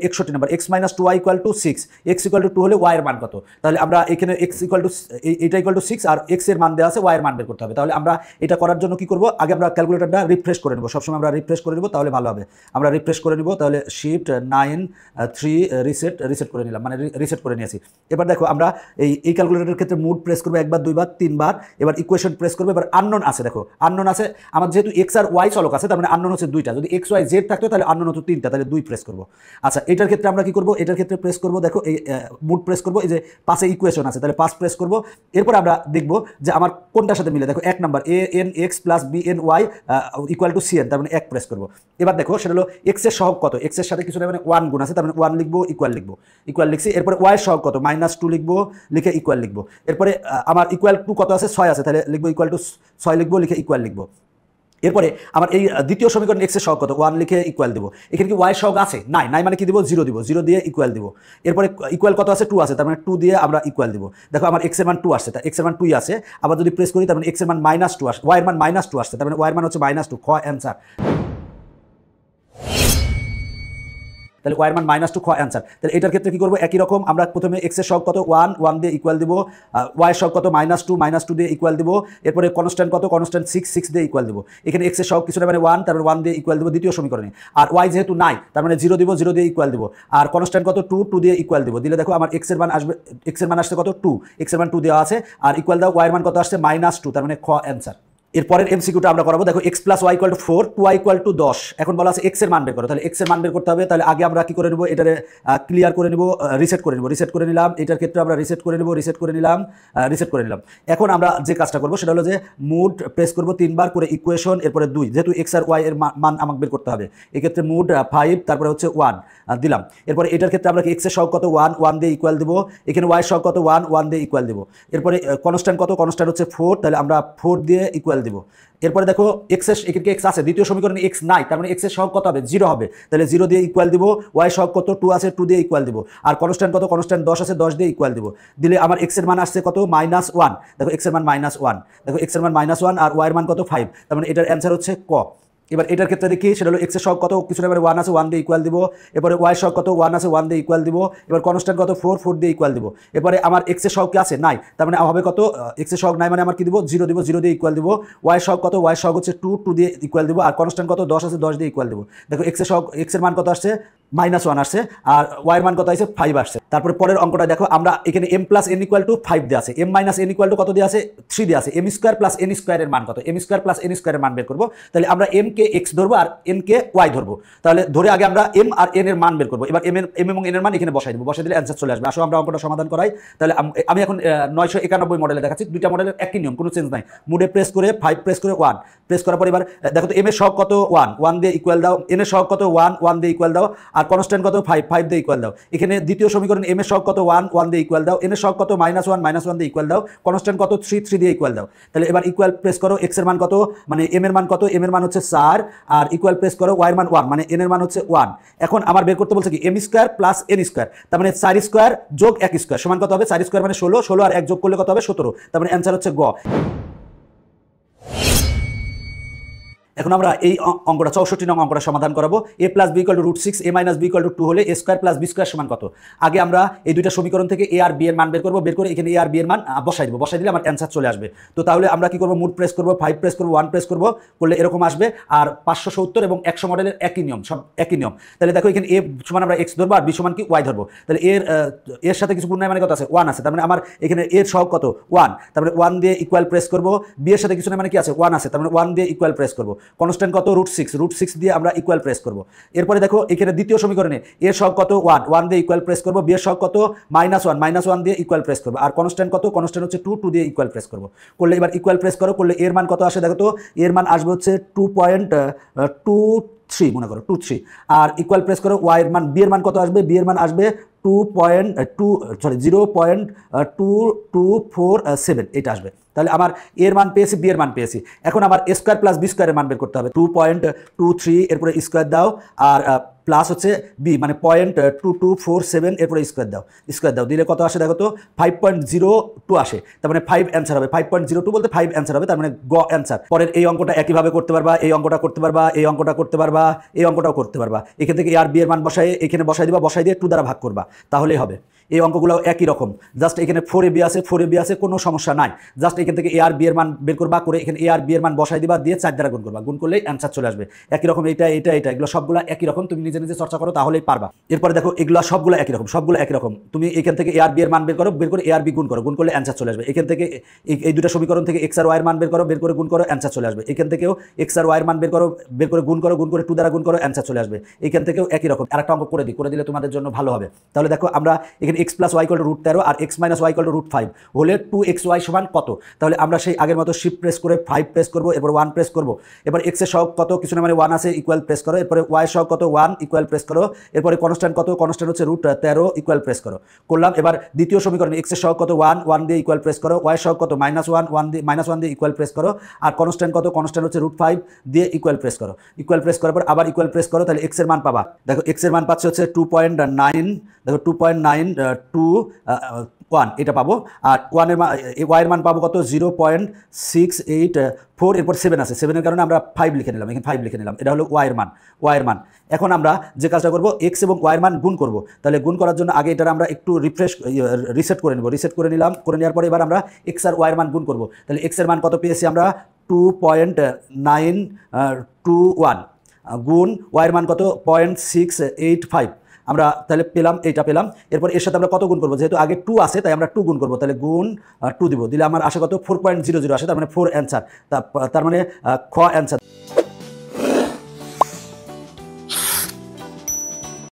61 number x minus 2y equal to 6, x equal to 2 হলে y এর মান কত? তাহলে আমরা এখানে x ইকুয়াল টু এটা ইকুয়াল টু 6 আর x এর মান দেওয়া আছে, y এর মান বের করতে হবে। তাহলে আমরা এটা করার জন্য কি করব, আগে আমরা ক্যালকুলেটরটা রিফ্রেশ করে নেব। সবসময় আমরা রিফ্রেশ করে নেব, তাহলে ভালো হবে। আমরা রিফ্রেশ করে নেব, তাহলে শিফট 9 3 রিসেট করে নিলাম, মানে রিসেট করে নিয়েছি। এবার দেখো আমরা এই ক্যালকুলেটরের ক্ষেত্রে মুড প্রেস করবো একবার, দুইবার, তিনবার। এবার ইকুয়েশন প্রেস করবো। এবার আননোন আছে, দেখো আননোন আছে আমার, যেহেতু x আর y চলক আছে তার মানে আননোন হচ্ছে দুইটা। যদি x y z থাকতো তাহলে আননোন হতো তিনটা, তাহলে 2 প্রেস করবো। আচ্ছা, এটার ক্ষেত্রে আমরা কি করবো, এটার ক্ষেত্রে প্রেস করবো, দেখো এই মুড প্রেস করবো, এই যে পাশে ইকুয়েশন আছে তাহলে 5 প্রেস করবো। এরপর আমরা দেখবো যে আমার কোনটার সাথে মিলে। দেখো 1 number a(n(x + b(n(y) equal to cn, তার মানে 1 প্রেস করবো। এবার দেখো সেটা হলো x এর সহগ কত, x এর সাথে কিছু না মানে 1 গুণ আছে, তার মানে 1 লিখবো, ইকুয়াল লিখবো, ইকুয়াল লিখছি। এরপরে y এর সহগ কত, -2 লিখবো, লিখে ইকুয়াল লিখবো। এরপরে আমার ইকুয়াল টু কত আছে, 6 আছে, তাহলে লিখবো ইকুয়াল টু 6 লিখবো, লিখে ইকুয়াল লিখবো। এরপরে আমার এই দ্বিতীয় সমীকরণ x এর সহগ কত, 1 লিখে ইকুয়াল দিব। এখানে কি y এর সহগ আছে? নাই, নাই মানে কি দিব, 0 দিব, 0 দিয়ে ইকুয়াল দিব। এরপরে ইকুয়াল কত আছে, 2 আছে, তার মানে 2 দিয়ে আমরা ইকুয়াল দিব। দেখো আমার x এর মান 2 আসছে, তার x এর মান 2ই আছে। আবার যদি প্রেস করি তার মানে x এর মান -2 আসছে, y এর মান -2 আসছে, তার মানে y এর মান হচ্ছে -2, খ অ্যান্সার। তাহলে y এর মান -2, খ অ্যান্সার। তাহলে এটার ক্ষেত্রে কি করবো, একই রকম আমরা প্রথমে x এর সহগ কত 1 দিয়ে ইকুয়াল দিব, y এর সহগ কত -2 দিয়ে ইকুয়াল দিব। এরপরে কনস্ট্যান্ট কত, কনস্ট্যান্ট 6 দিয়ে ইকুয়াল দিব। এখানে x এর সহগ কিছু না মানে 1, তারপরে 1 দিয়ে ইকুয়াল দিব দ্বিতীয় সমীকরণে। আর y যেহেতু নাই তার মানে 0 দিব, 0 দিয়ে ইকুয়াল দিব। আর কনস্ট্যান্ট কত 2 দিয়ে ইকুয়াল দিব। দিলে দেখো আমার x এর মান আসবে, x এর মান আসছে কত 2, x এর মান 2 দেওয়া আছে। আর ইকুয়াল দাও, y এর মান কত আসছে -2, তার মানে খ অ্যান্সার। এরপরের এমসিকিউটা আমরা করাবো। দেখো x + y = 4, 2y = 10। এখন বলা আছে x এর মান বের করো, তাহলে x এর মান বের করতে হবে। তাহলে আগে আমরা কি করে নেব, এটারে ক্লিয়ার করে নেব, রিসেট করে নেব। রিসেট করে নিলাম, এটার ক্ষেত্রে আমরা রিসেট করে নেব, রিসেট করে নিলাম, রিসেট করে নিলাম। এখন আমরা যে কাজটা করবো সেটা হলো যে মুড প্রেস করবো 3 বার করে, ইকুয়েশন, এরপরে 2, যেহেতু x আর y এর মান আমাকে বের করতে হবে। এক্ষেত্রে মুড 5, তারপরে হচ্ছে 1 দিলাম। এরপরে এটার ক্ষেত্রে আমরা x এর সহগ কত 1 দিয়ে ইকুয়াল দিব। এখানে y এর সহগ কত 1 দিয়ে ইকুয়াল দিব। এরপরে কনস্ট্যান্ট কত, কনস্ট্যান্ট হচ্ছে 4, তাহলে আমরা 4 দিয়ে ইকুয়াল দিব। এরপরে দেখো x এর, এখানে x আছে, দ্বিতীয় সমীকরণে x নাই, তার মানে x এর সহগ কত হবে, 0 হবে, তাহলে 0 দিয়ে ইকুয়াল দিব। y সহগ কত 2 আছে, 2 দিয়ে ইকুয়াল দিব। আর কনস্ট্যান্ট কত, কনস্ট্যান্ট 10 আছে, 10 দিয়ে ইকুয়াল দিব। দিলে আমার x এর মান আসছে কত, -1। দেখো x এর মান -1, দেখো x এর মান -1 আর y এর মান কত 5, তার মানে এটার অ্যান্সার হচ্ছে ক। এবার এটার ক্ষেত্রে দেখি সেটা হলো x এর সহগ কত, কিছু না 1 আছে, 1 দিয়ে ইকুয়াল দিব। এরপরে y এর সহগ কত 1 আছে, 1 দিয়ে ইকুয়াল দিব। এবার কনস্ট্যান্ট কত 4 দিয়ে ইকুয়াল দিব। এরপরে আমার x এর সহগ কি আছে, নাই, তার মানে হবে কত, x এর সহগ নাই মানে আমার কি দিব, 0 দিব, 0 দিয়ে ইকুয়াল দিব। y এর সহগ কত, y এর সহগ হচ্ছে 2 দিয়ে ইকুয়াল দিব। আর কনস্ট্যান্ট কত 10 আছে, 10 দিয়ে ইকুয়াল দিব। দেখো x এর সহগ, x এর মান কত আসছে, -1 আসছে, আর y এর মান কত আসছে 5 আসছে। তারপরে পরের অঙ্কটা দেখো, আমরা এখানে m + n = 5 দেওয়া আছে, m - n = কত দেওয়া আছে, 3 দেওয়া আছে। m² + n² এর মান কত, m² + n² এর মান বের করবো। তাহলে আমরা m কে x ধরবো আর n কে y ধরবো। তাহলে ধরে আগে আমরা m আর n এর মান বের করবো। এবার m এবং n এর মান এখানে বসাই দেবো, বসাই দিলে অ্যান্সার চলে আসবে। আসো আমরা অঙ্কটা সমাধান করাই। তাহলে আমি এখন 991 মডেলে দেখাচ্ছি, দুইটা মডেলের একই নিয়ম, কোনো চেঞ্জ নাই। মুডে প্রেস করে 5 প্রেস করে 1 প্রেস করার পর এবার দেখো তো m এর সহগ কত 1 দিয়ে ইকুয়াল দাও, n এর সহগ কত 1 দিয়ে ইকুয়াল দাও, আর কনস্ট্যান্ট কত 5 দিয়ে ইকুয়াল দাও। এখানে দ্বিতীয় সমীকরণ m এর সহগ কত 1 দিয়ে ইকুয়াল দাও, n এর সহগ কত -1 দিয়ে ইকুয়াল দাও, কনস্ট্যান্ট কত 3 দিয়ে ইকুয়াল দাও। তাহলে এবার ইকুয়াল প্রেস করো, x এর মান কত, মানে m এর মান কত, m এর মান হচ্ছে 4, আর ইকুয়াল প্রেস করো, y এর মান 1, মানে n এর মান হচ্ছে 1। এখন আমার বের করতে বলছে কি m² + n², তার মানে 4² যোগ 1² সমান কত হবে, 4² মানে 16 আর 1 যোগ করলে কত হবে 17, তার মানে অ্যান্সার হচ্ছে গ। এখন আমরা এই অঙ্কটা 64 নং অঙ্কটা সমাধান করাবো। a + b = √6, a - b = 2 হলে a² + b² সমান কত। আগে আমরা এই দুইটা সমীকরণ থেকে a আর b এর মান বের করবো, বের করে এখানে a আর b এর মান বসাই দেবো, বসাই দিলে আমার অ্যান্সার চলে আসবে। তো তাহলে আমরা কি করবো, মুড প্রেস করবো, 5 প্রেস করবো, 1 প্রেস করবো, করলে এরকম আসবে। আর 570 এবং 100 মডেলের একই নিয়ম, সব একই নিয়ম। তাহলে দেখো এখানে a সমান আমরা x ধরবো আর b সমান কি y ধরবো। তাহলে এর সাথে কিছু গুণ নাই মানে কত আছে, 1 আছে, তার মানে আমার এখানে এর সহগ কত 1, তার মানে 1 দিয়ে ইকুয়াল প্রেস করবো। b এর সাথে কিছু নাই মানে কি আছে, 1 আছে, তার মানে 1 দিয়ে ইকুয়াল প্রেস করবো। কনস্ট্যান্ট কত √6 দিয়ে আমরা ইকুয়াল প্রেস করব। এরপরে দেখো এখানে দ্বিতীয় সমীকরণে এর সহগ কত 1 দিয়ে ইকুয়াল প্রেস করব, বি এর সহগ কত -1 দিয়ে ইকুয়াল প্রেস করব। আর কনস্ট্যান্ট কত, কনস্ট্যান্ট হচ্ছে 2 দিয়ে ইকুয়াল প্রেস করব। করলে এবার ইকুয়াল প্রেস করো, করলে এর মান কত আসে দেখো তো, এর মান আসবে হচ্ছে 2.23 মনে করো 23। আর ইকুয়াল প্রেস করো, y এর মান, বি এর মান কত আসবে, বি এর মান আসবে 0.2447, এটা আসবে। তাহলে আমার এর মান পেয়েছি, বি এর মান পেয়েছি। এখন আমার a² + b² এর মান বের করতে হবে, 2.23, এরপরে স্কোয়ার দাও, আর প্লাস হচ্ছে বি মানে 0.2247 এরপরে স্কোয়ার দাও দিলে কত আসে দেখো তো 5.02 আসে, তার মানে 5 অ্যান্সার হবে। 5.02 বলতে 5 অ্যান্সার হবে, তার মানে গ অ্যান্সার। পরের এই অঙ্কটা একইভাবে করতে পারবা, এই অঙ্কটা করতে পারবা, এই অঙ্কটা করতে পারবা, এই অঙ্কটাও করতে পারবা। এখান থেকে আর বি এর মান বসায় এখানে বসাই দিবা, বসাই দিয়ে 2 দ্বারা ভাগ করবা, তাহলেই হবে। এই অঙ্কগুলো একই রকম, জাস্ট এখানে 4ab আছে, 4ab আছে, কোনো সমস্যা নাই। জাস্ট এখান থেকে এ আর বি এর মান বের করবা, করে এখানে এ আর বি এর মান বসাই দিবা, দিয়ে 4 দ্বারা গুণ করবা, গুণ করলেই অ্যান্সার চলে আসবে। একই রকম এটা এগুলো সবগুলো একই রকম, তুমি নিজে নিজে চর্চা করো তাহলেই পারবা। এরপরে দেখো এগুলো সবগুলো একই রকম, সবগুলো একই রকম। তুমি এখান থেকে এ আর বি এর মান বের করো, বের করে এ আর বি গুণ করো, গুণ করলে অ্যান্সার চলে আসবে। এখান থেকে এই দুটো সমীকরণ থেকে এক্স আর ওয়াই এর মান বের করো, বের করে গুণ করো, অ্যান্সার চলে আসবে। এখান থেকেও এক্স আর ওয়াই এর মান বের করো, বের করে গুণ করো, গুণ করে 2 দ্বারা গুণ করো, অ্যান্সার চলে আসবে। এখান থেকেও একই রকম। আরেকটা অঙ্ক করে দিলে তোমাদের জন্য ভালো হবে। তাহলে দেখো আমরা এখানে x + y = √13 আর x - y = √5 হলে 2xy সমান কত? তাহলে আমরা সেই আগের মতো শিফট প্রেস করে 5 প্রেস করব, এরপর 1 প্রেস করব। এবার x এর সহগ কত? কিছু না, মানে 1 আছে, ইকুয়াল প্রেস করো। এরপরে y এর সহগ কত? 1, ইকুয়াল প্রেস করো। এরপরে কনস্ট্যান্ট কত? কনস্ট্যান্ট হচ্ছে √13, ইকুয়াল প্রেস করো। করলাম। এবার দ্বিতীয় সমীকরণ x এর সহগ কত? 1 দিয়ে ইকুয়াল প্রেস করো। y এর সহগ কত? -1 দিয়ে ইকুয়াল প্রেস করো। আর কনস্ট্যান্ট কত? কনস্ট্যান্ট হচ্ছে √5 দিয়ে ইকুয়াল প্রেস করো। ইকুয়াল প্রেস করার পর আবার ইকুয়াল প্রেস করো, তাহলে x এর মান পাবা। দেখো x এর মান পাচ্ছে হচ্ছে 2.9, দেখো 2.921 এটা পাবো। আর y এর মান পাবো কত? 0.684। এরপর 7 আছে, 7 এর কারণে আমরা 5 লিখে নিলাম, এখানে 5 লিখে নিলাম। এটা হলো y এর মান। এখন আমরা যে কাজটা করব, x এবং y এর মান গুণ করব। তাহলে গুণ করার জন্য আগে এটা আমরা একটু রিসেট করে নেব। রিসেট করে নিলাম, করে নেওয়ার পরে এবার আমরা x আর y এর মান গুণ করব। তাহলে x এর মান কত পেয়েছি আমরা? 2.921 গুণ y এর মান কত? 0.685 আমরা তাহলে এইটা পেলাম। এরপর এর সাথে আমরা কত গুণ করবো? যেহেতু আগে 2 আছে তাই আমরা 2 গুণ করবো, তাহলে গুণ 2 দিব, দিলে আমার আসে কত? 4.00 আসে, তার মানে 4 অ্যান্সার, তার মানে খ অ্যান্সার।